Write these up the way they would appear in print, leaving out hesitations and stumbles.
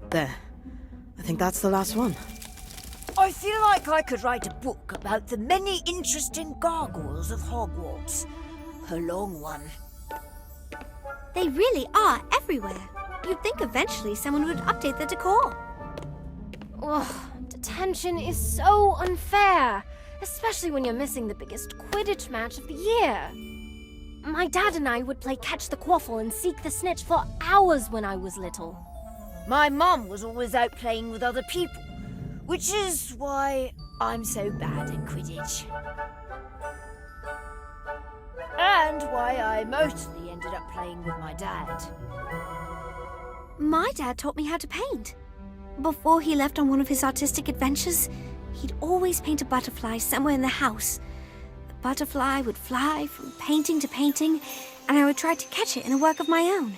There. I think that's the last one. I feel like I could write a book about the many interesting gargoyles of Hogwarts. A long one. They really are everywhere. You'd think eventually someone would update the decor. Ugh, detention is so unfair, especially when you're missing the biggest Quidditch match of the year. My dad and I would play catch the quaffle and seek the snitch for hours when I was little. My mum was always out playing with other people, which is why I'm so bad at Quidditch. And why I mostly ended up playing with my dad. My dad taught me how to paint. Before he left on one of his artistic adventures, he'd always paint a butterfly somewhere in the house. The butterfly would fly from painting to painting, and I would try to catch it in a work of my own.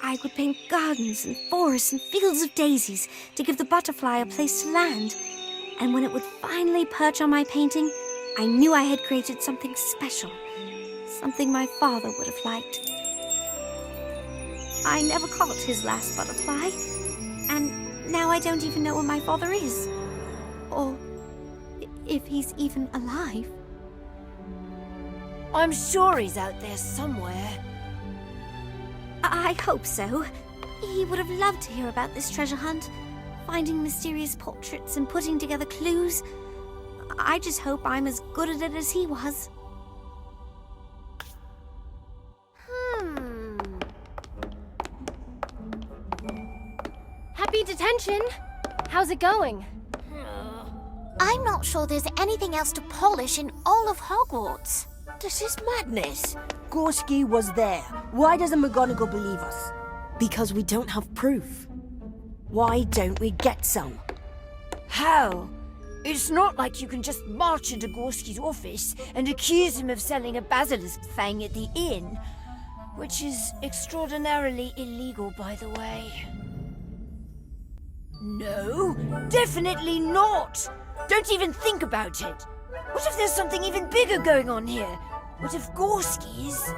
I would paint gardens and forests and fields of daisies to give the butterfly a place to land. And when it would finally perch on my painting, I knew I had created something special. Something my father would have liked. I never caught his last butterfly, and now I don't even know where my father is. Or if he's even alive. I'm sure he's out there somewhere. I hope so. He would have loved to hear about this treasure hunt, finding mysterious portraits and putting together clues. I just hope I'm as good at it as he was. Happy detention! How's it going? I'm not sure there's anything else to polish in all of Hogwarts. This is madness. Gorski was there. Why doesn't McGonagall believe us? Because we don't have proof. Why don't we get some? How? It's not like you can just march into Gorski's office and accuse him of selling a basilisk fang at the inn. Which is extraordinarily illegal, by the way. No, definitely not! Don't even think about it! What if there's something even bigger going on here? What if Gorski's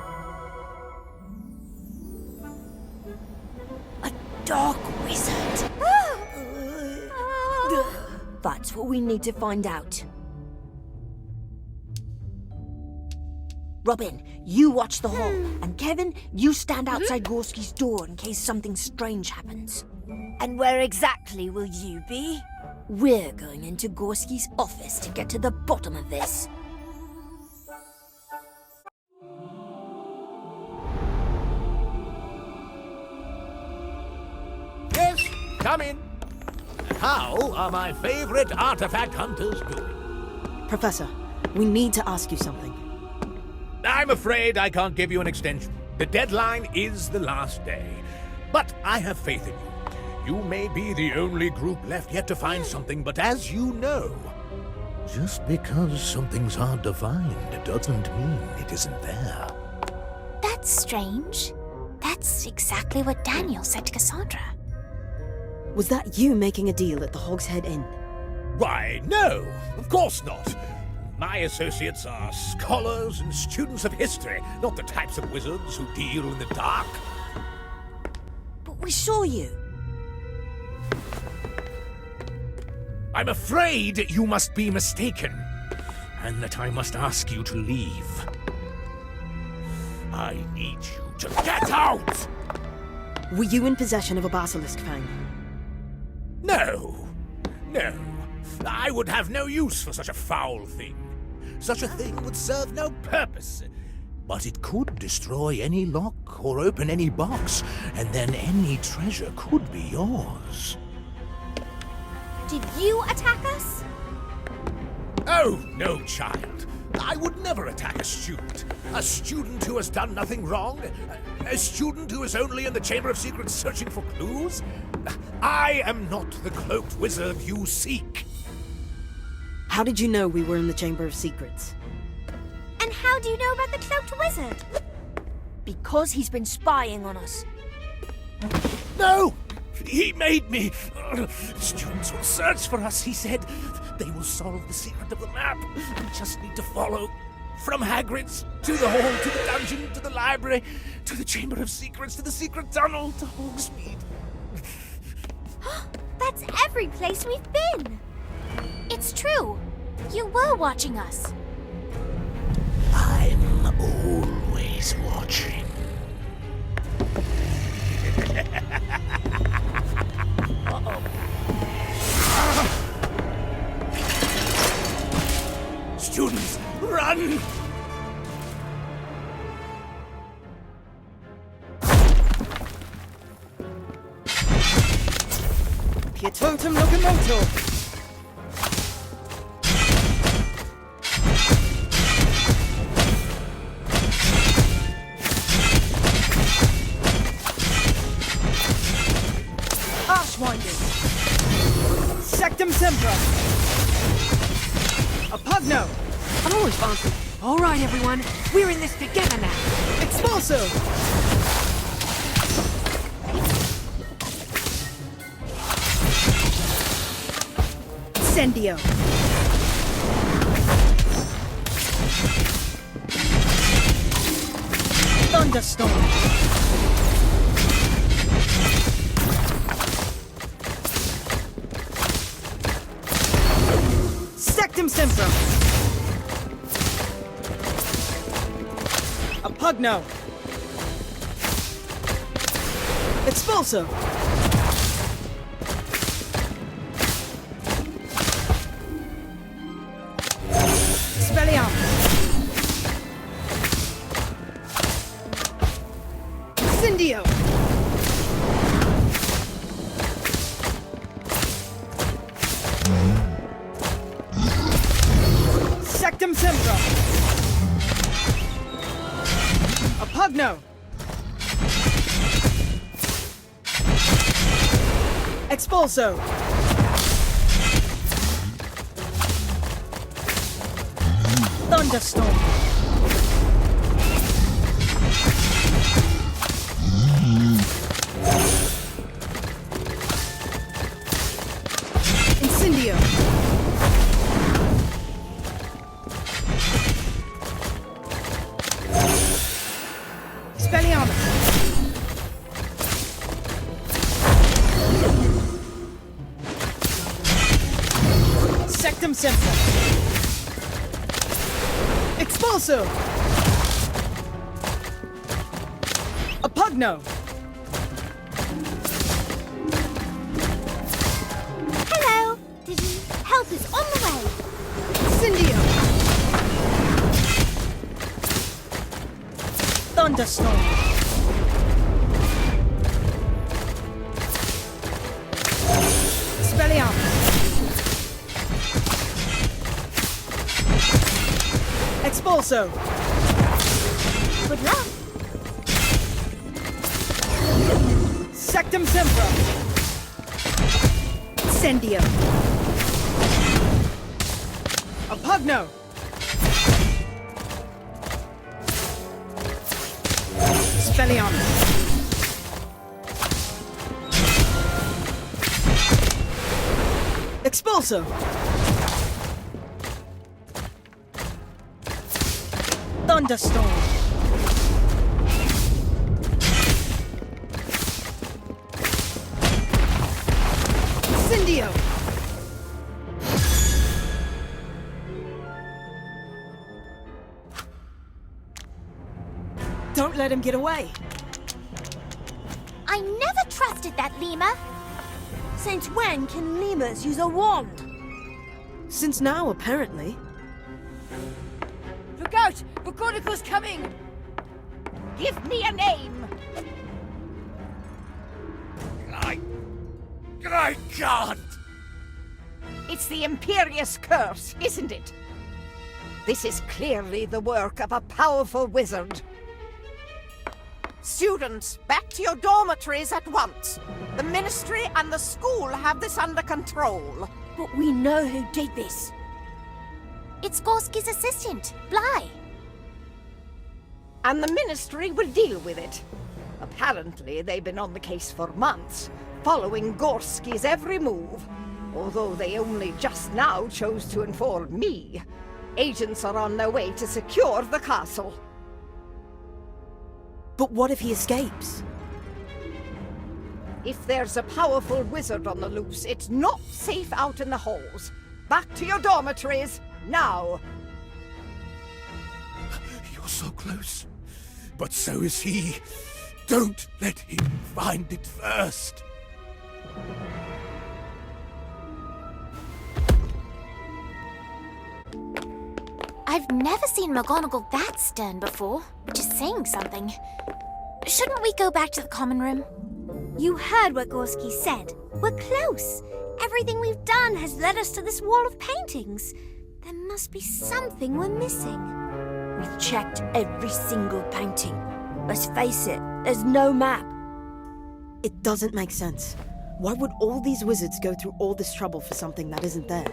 a dark wizard? That's what we need to find out. Robin, you watch the hall, and Kevin, you stand outside Gorski's door in case something strange happens. And where exactly will you be? We're going into Gorski's office to get to the bottom of this. Yes, come in. How are my favorite artifact hunters doing? Professor, we need to ask you something. I'm afraid I can't give you an extension. The deadline is the last day. But I have faith in you. You may be the only group left yet to find something, but as you know, just because something's hard to find doesn't mean it isn't there. That's strange. That's exactly what Daniel said to Cassandra. Was that you making a deal at the Hog's Head Inn? Why, no, of course not. My associates are scholars and students of history, not the types of wizards who deal in the dark. But we saw you. I'm afraid you must be mistaken, and that I must ask you to leave. I need you to get out! Were you in possession of a basilisk fang? No. No. I would have no use for such a foul thing. Such a thing would serve no purpose. But it could destroy any lock or open any box, and then any treasure could be yours. Did you attack us? Oh, no, child. I would never attack a student. A student who has done nothing wrong? A student who is only in the Chamber of Secrets searching for clues? I am not the cloaked wizard you seek. How did you know we were in the Chamber of Secrets? And how do you know about the cloaked wizard? Because he's been spying on us. No! He made me! Students will search for us, he said. They will solve the secret of the map. We just need to follow. From Hagrid's, to the hall, to the dungeon, to the library, to the Chamber of Secrets, to the secret tunnel, to Hogsmeade. every place we've been. It's true. You were watching us. I'm always watching. Students, run! Pietotum locomotor! Archwinding! Sectum Sempra! Apugno! I'm always bouncing. All right, everyone. We're in this together now. Expulso! Incendio! Thunderstorm! Sectum Sempra! Apugno! Expulso! Expelliarmus! Incendio! Sectum Sempra! Apugno! Expulso! Thunderstorm! Incendio! Expelliarmus! Sectum Sempra! Expulso! Apugno! Hello! Digi, help is on the way. Incendio! Thunderstorm! Expelliarmus! Expulso! Good luck. Sectum Sempra! Incendio! Apugno! Expelliarmus! Expulso! Thunderstorm! Incendio! Don't let him get away. I never trusted that lemur. Since when can lemurs use a wand? Since now, apparently. Look out! Bukonico's coming! Give me a name! I can't! It's the Imperious Curse, isn't it? This is clearly the work of a powerful wizard. Students, back to your dormitories at once. The Ministry and the school have this under control. But we know who did this. It's Gorski's assistant, Bly. And the Ministry will deal with it. Apparently, they've been on the case for months, following Gorski's every move. Although they only just now chose to inform me. Agents are on their way to secure the castle. But what if he escapes? If there's a powerful wizard on the loose, it's not safe out in the halls. Back to your dormitories, now! You're so close. But so is he. Don't let him find it first. I've never seen McGonagall that stern before, which is saying something. Shouldn't we go back to the common room? You heard what Gorski said. We're close. Everything we've done has led us to this wall of paintings. There must be something we're missing. We've checked every single painting. Let's face it, there's no map. It doesn't make sense. Why would all these wizards go through all this trouble for something that isn't there?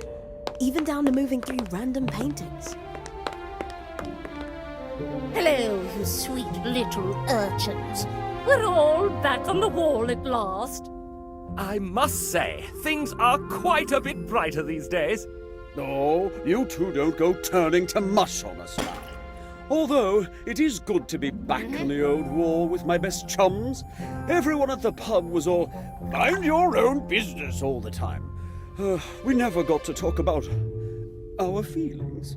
Even down to moving 3 random paintings. Hello, you sweet little urchins. We're all back on the wall at last. I must say, things are quite a bit brighter these days. Oh, you two don't go turning to mush on us now. Although, it is good to be back on the old wall with my best chums. Everyone at the pub was all, mind your own business all the time. We never got to talk about our feelings.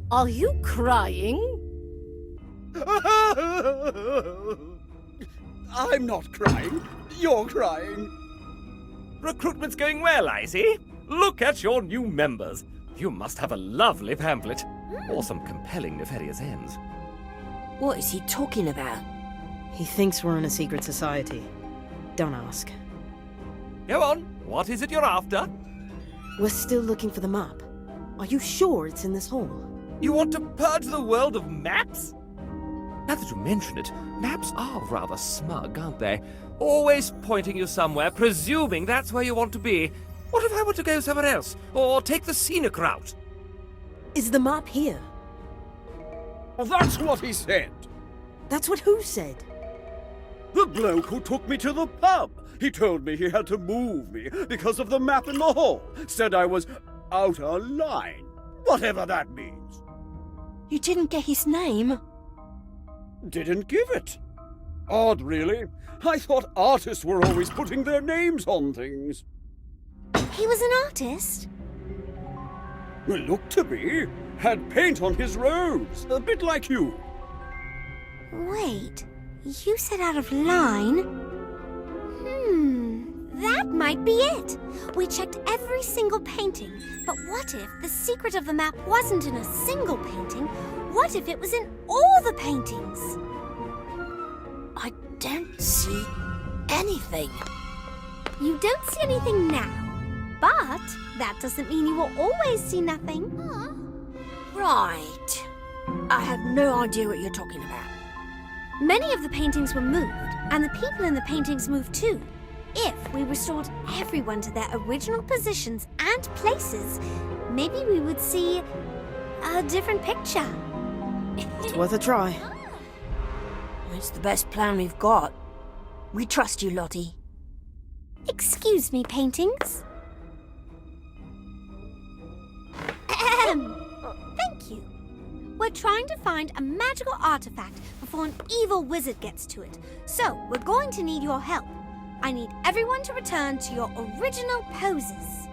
Are you crying? I'm not crying. You're crying. Recruitment's going well, I see. Look at your new members. You must have a lovely pamphlet. Or some compelling nefarious ends. What is he talking about? He thinks we're in a secret society. Don't ask. Go on. What is it you're after? We're still looking for the map. Are you sure it's in this hall? You want to purge the world of maps? Now that you mention it, maps are rather smug, aren't they? Always pointing you somewhere, presuming that's where you want to be. What if I were to go somewhere else? Or take the scenic route? Is the map here? Well, that's what he said. That's what who said? The bloke who took me to the pub. He told me he had to move me because of the map in the hall. Said I was out of line. Whatever that means. You didn't get his name? Didn't give it. Odd, really. I thought artists were always putting their names on things. He was an artist? Well, looked to be. Had paint on his robes, a bit like you. Wait, you said out of line? That might be it. We checked every single painting, but what if the secret of the map wasn't in a single painting? What if it was in all the paintings? I don't see anything. You don't see anything now, but that doesn't mean you will always see nothing. Right. I have no idea what you're talking about. Many of the paintings were moved, and the people in the paintings moved too. If we restored everyone to their original positions and places, maybe we would see a different picture. It's worth a try. It's the best plan we've got. We trust you, Lottie. Excuse me, paintings. Thank you. We're trying to find a magical artifact before an evil wizard gets to it. So, we're going to need your help. I need everyone to return to your original poses.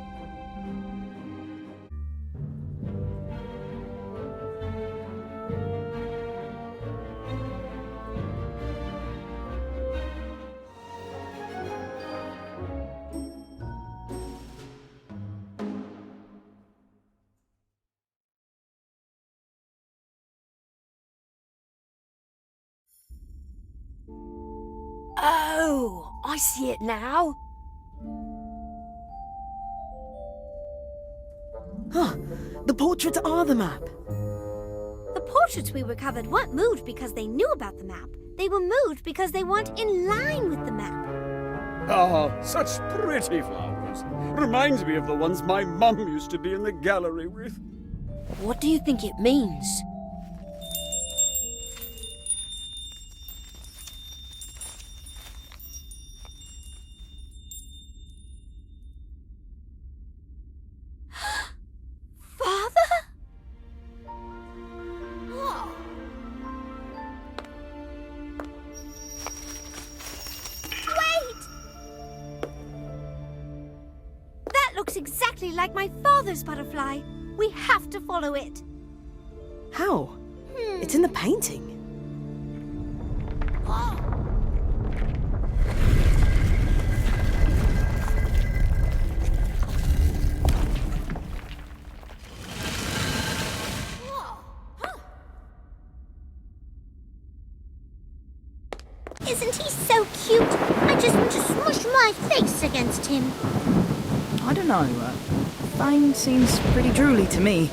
Oh, I see it now. Huh, the portraits are the map. The portraits we recovered weren't moved because they knew about the map. They were moved because they weren't in line with the map. Ah, such pretty flowers. Reminds me of the ones my mum used to be in the gallery with. What do you think it means? Wait! looks exactly like my father's butterfly. We have to follow it. How? It's in the painting. Isn't he so cute? I just want to smush my face against him. I don't know. Fang seems pretty drooly to me.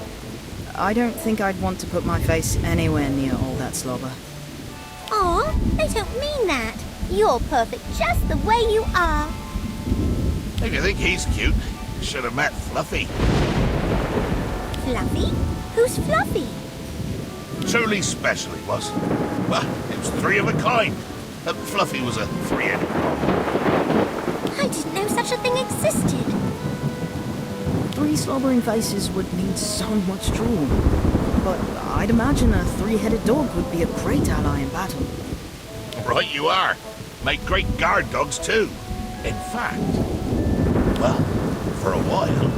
I don't think I'd want to put my face anywhere near all that slobber. Aw, I don't mean that. You're perfect just the way you are. If you think he's cute, you should have met Fluffy. Fluffy? Who's Fluffy? Truly special he was. Well, it was three of a kind. Fluffy was a three-headed dog. I didn't know such a thing existed. 3 slobbering faces would need so much drool. But I'd imagine a 3-headed dog would be a great ally in battle. Right you are. Make great guard dogs too. In fact, well, for a while,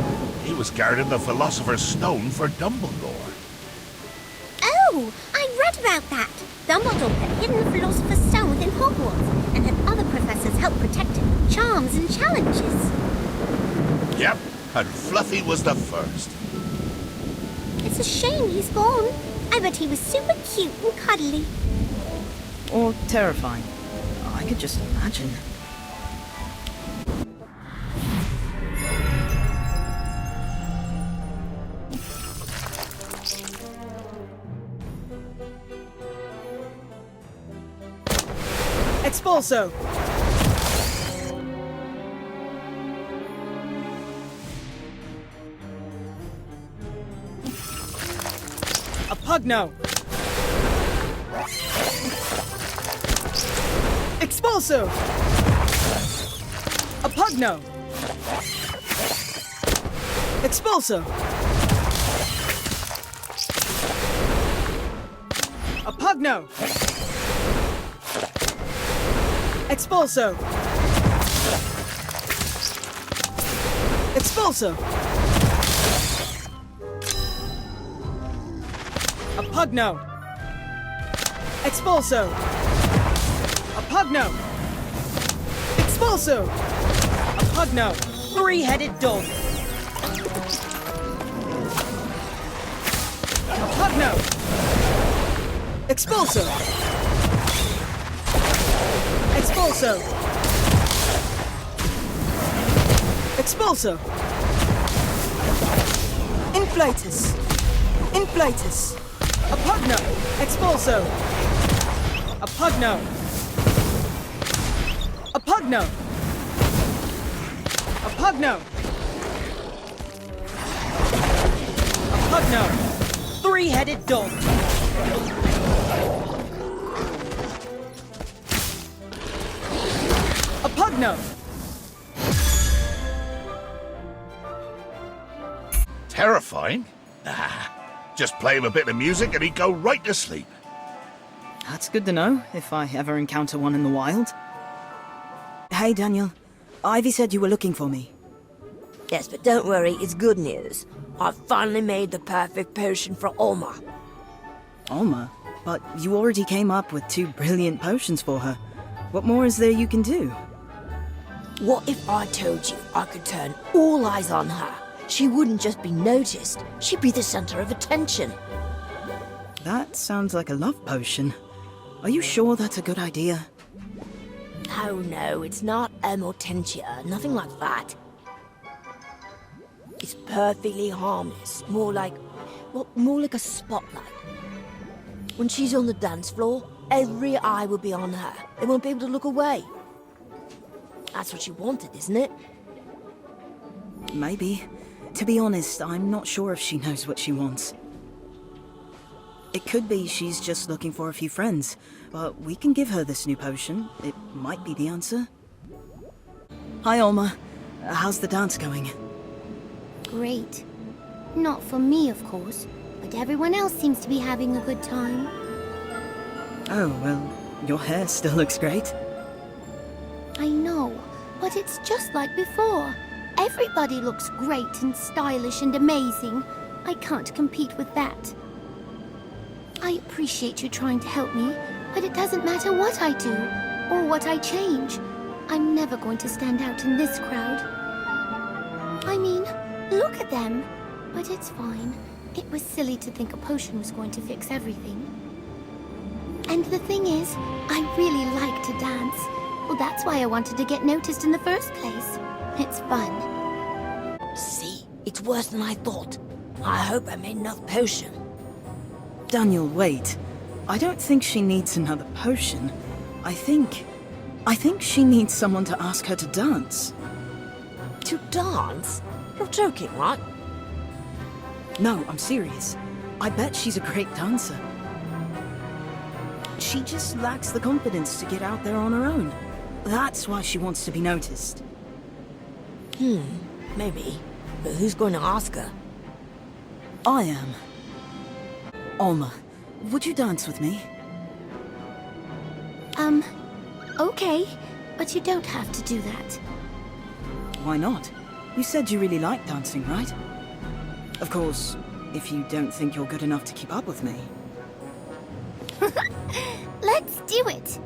he was guarding the Philosopher's Stone for Dumbledore. Oh, I read about that. Dumbledore had hidden the Philosopher's Stone within Hogwarts and had other professors help protect it with charms and challenges. Yep, and Fluffy was the first. It's a shame he's gone. I bet he was super cute and cuddly. Or terrifying. I could just imagine. Expulso! A Pugno! Expulso! A Pugno! Expulso! A Pugno! Expulso! Expulso! A Pugno! Expulso! A Pugno! Expulso! A Pugno! 3-headed dog! A Pugno! Expulso! Expulso! Expulso! Inflatus! Inflatus! A Pugno! Expulso! A Pugno! A Pugno! A Pugno! A Pugno! 3-headed dog! A Pugno! Terrifying? Nah. Just play him a bit of music and he'd go right to sleep. That's good to know, if I ever encounter one in the wild. Hey, Daniel. Ivy said you were looking for me. Yes, but don't worry, it's good news. I've finally made the perfect potion for Alma. Alma? But you already came up with 2 brilliant potions for her. What more is there you can do? What if I told you I could turn all eyes on her? She wouldn't just be noticed, she'd be the center of attention. That sounds like a love potion. Are you sure that's a good idea? Oh no, it's not Hortensia, nothing like that. It's perfectly harmless, more like a spotlight. When she's on the dance floor, every eye will be on her. They won't be able to look away. That's what you wanted, isn't it? Maybe. To be honest, I'm not sure if she knows what she wants. It could be she's just looking for a few friends, but we can give her this new potion. It might be the answer. Hi, Alma. How's the dance going? Great. Not for me, of course, but everyone else seems to be having a good time. Oh, well, your hair still looks great. I know, but it's just like before. Everybody looks great and stylish and amazing. I can't compete with that. I appreciate you trying to help me, but it doesn't matter what I do or what I change. I'm never going to stand out in this crowd. I mean, look at them. But it's fine. It was silly to think a potion was going to fix everything. And the thing is, I really like to dance. Well, that's why I wanted to get noticed in the first place. It's fun. See, it's worse than I thought. I hope I made enough potion. Daniel, wait. I don't think she needs another potion. I think she needs someone to ask her to dance. To dance? You're joking, right? No, I'm serious. I bet she's a great dancer. She just lacks the confidence to get out there on her own. That's why she wants to be noticed. Maybe. But who's going to ask her? I am. Alma, would you dance with me? Okay. But you don't have to do that. Why not? You said you really like dancing, right? Of course, if you don't think you're good enough to keep up with me. Let's do it!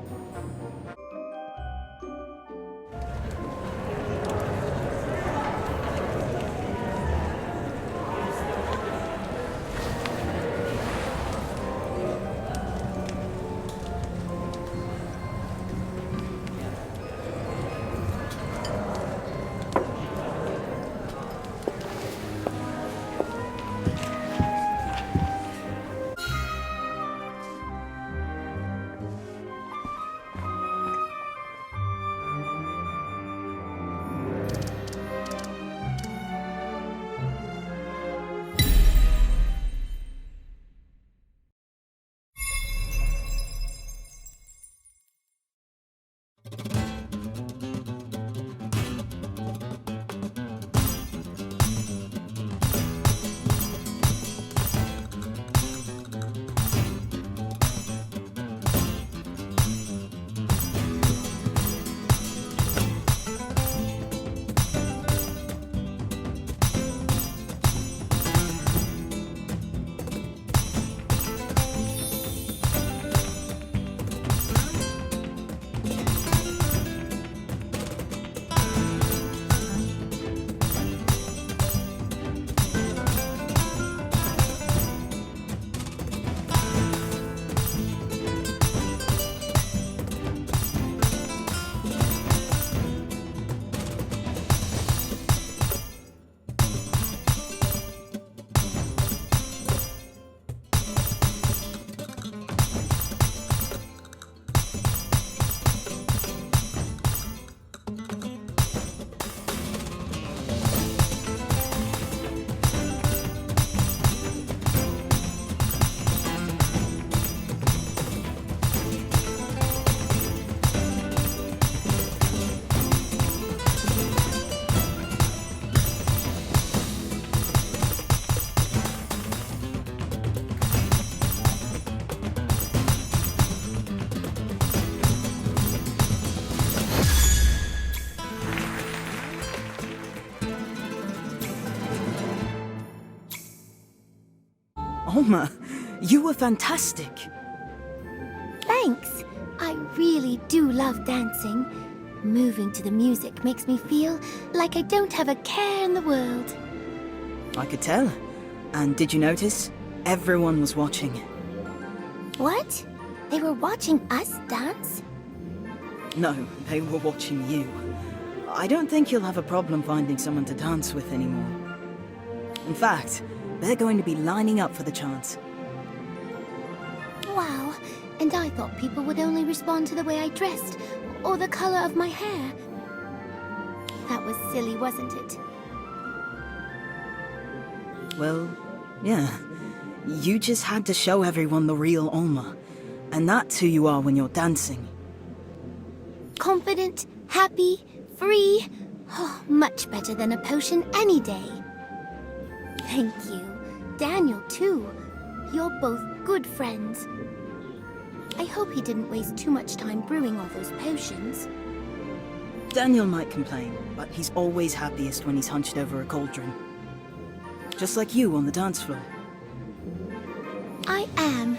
Alma, you were fantastic. Thanks. I really do love dancing. Moving to the music makes me feel like I don't have a care in the world. I could tell. And did you notice? Everyone was watching. What? They were watching us dance? No, they were watching you. I don't think you'll have a problem finding someone to dance with anymore. In fact, they're going to be lining up for the chance. Wow. And I thought people would only respond to the way I dressed, or the color of my hair. That was silly, wasn't it? Well, yeah. You just had to show everyone the real Alma. And that's who you are when you're dancing. Confident, happy, free. Oh, much better than a potion any day. Thank you. Daniel, too. You're both good friends. I hope he didn't waste too much time brewing all those potions. Daniel might complain, but he's always happiest when he's hunched over a cauldron. Just like you on the dance floor. I am.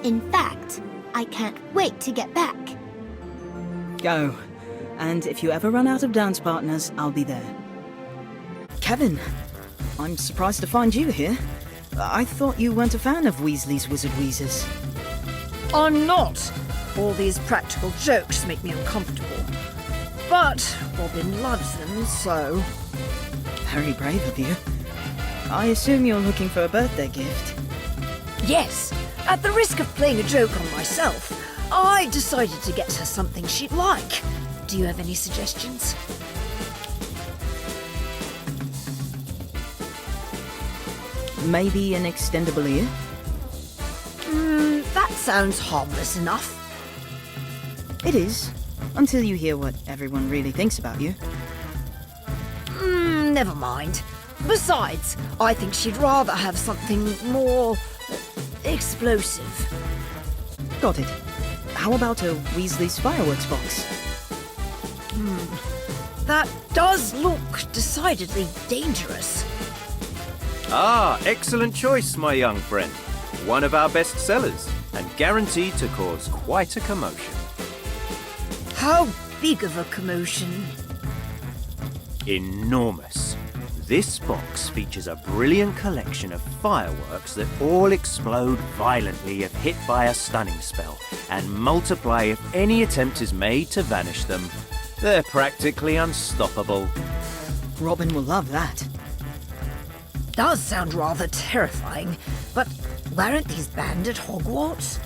In fact, I can't wait to get back. Go. And if you ever run out of dance partners, I'll be there. Kevin, I'm surprised to find you here. I thought you weren't a fan of Weasley's Wizard Wheezes. I'm not. All these practical jokes make me uncomfortable. But Robin loves them, so... Very brave of you. I assume you're looking for a birthday gift. Yes, at the risk of playing a joke on myself, I decided to get her something she'd like. Do you have any suggestions? Maybe an extendable ear? That sounds harmless enough. It is, until you hear what everyone really thinks about you. Never mind. Besides, I think she'd rather have something more... explosive. Got it. How about a Weasley's fireworks box? That does look decidedly dangerous. Ah, excellent choice, my young friend. One of our best sellers, and guaranteed to cause quite a commotion. How big of a commotion? Enormous. This box features a brilliant collection of fireworks that all explode violently if hit by a stunning spell, and multiply if any attempt is made to vanish them. They're practically unstoppable. Robin will love that. Does sound rather terrifying, but weren't these banned at Hogwarts?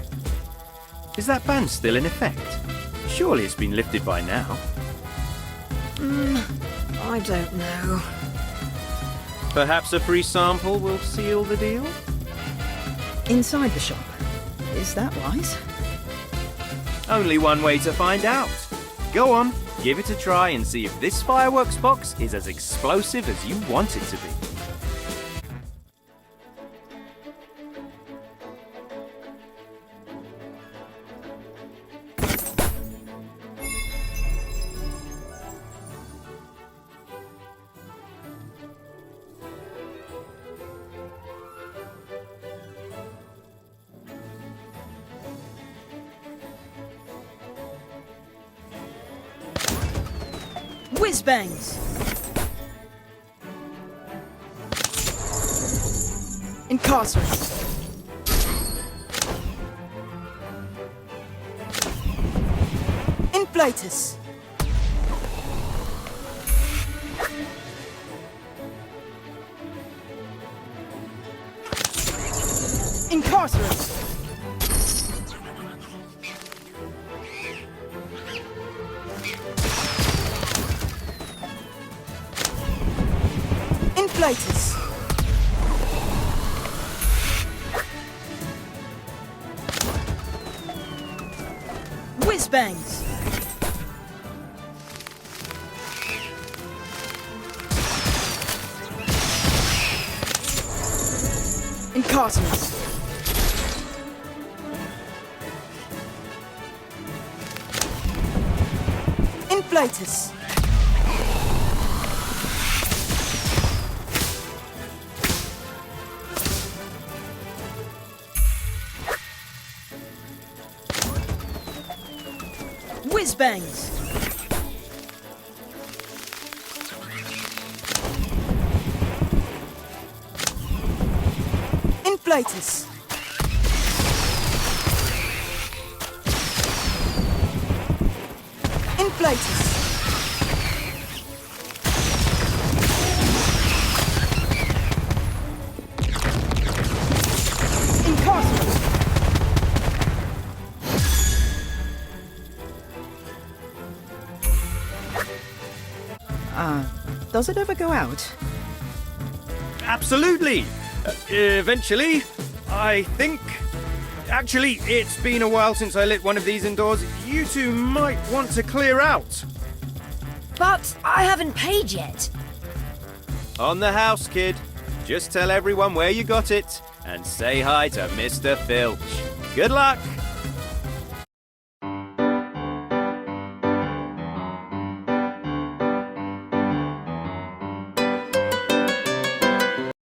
Is that ban still in effect? Surely it's been lifted by now. I don't know. Perhaps a free sample will seal the deal? Inside the shop. Is that wise? Only one way to find out. Go on, give it a try and see if this fireworks box is as explosive as you want it to be. Whiz bangs! Incarcerate! Inflatus! Incarcerate! Inflatus! Whiz bangs! Incarcerate! Inflatus! Whiz bangs! Inflatus! Inflatus! Incarcerate! Does it ever go out? Absolutely! Eventually, I think. Actually, it's been a while since I lit one of these indoors. You two might want to clear out. But I haven't paid yet. On the house, kid. Just tell everyone where you got it and say hi to Mr. Filch. Good luck!